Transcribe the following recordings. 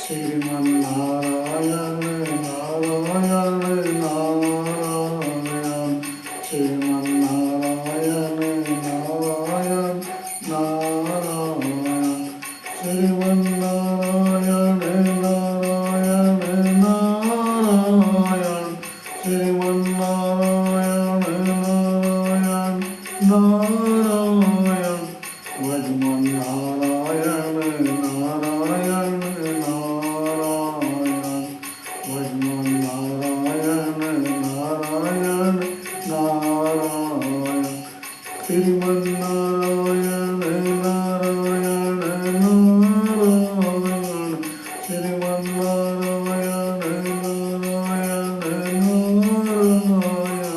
Sriman Narayana Narayan Narayan Sriman Narayana Narayan Narayan Sriman Narayana Narayan Narayan Sriman Narayana Narayan Narayan भजमन्नारायण Narayan Narayan भजमन्नारायण Narayan Narayan Sriman Narayana Narayan Narayan Sriman Narayana Narayan Narayan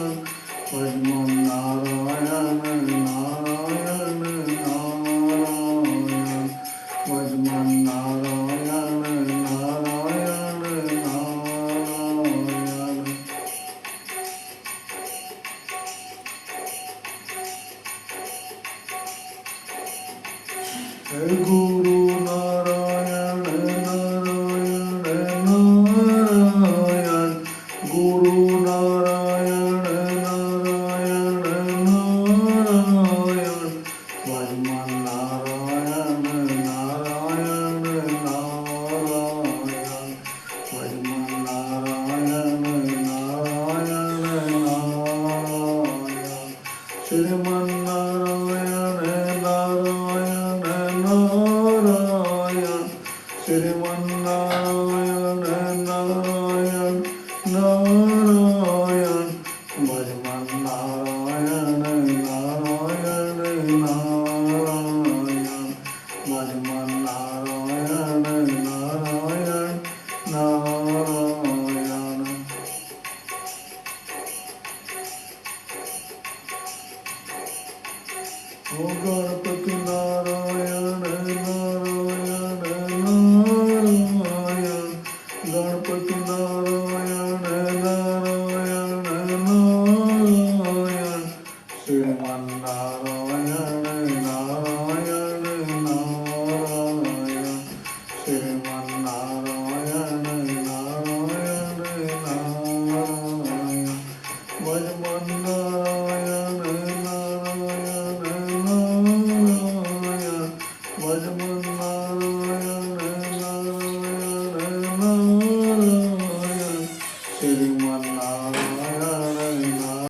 भजमन्नारायण Narayan Narayan भजमन्नारायण Narayan Narayan गुरु Narayan Narayan Narayan गुरु Narayan Narayan Narayan भजमन्नारायण Narayan Narayan भजमन्नारायण Narayan Narayan Sriman Narayana Narayan Narayan Sriman Narayana Narayan Narayan भजमन्नारायण Narayan Narayan भजमन्नारायण Narayan Narayan ओ Ganpati Narayan Narayan Narayan Ganpati Narayan Narayan Narayan Sriman Narayana Narayan Narayan Sriman Narayana Narayan Narayan भजमन्नारायण Narayan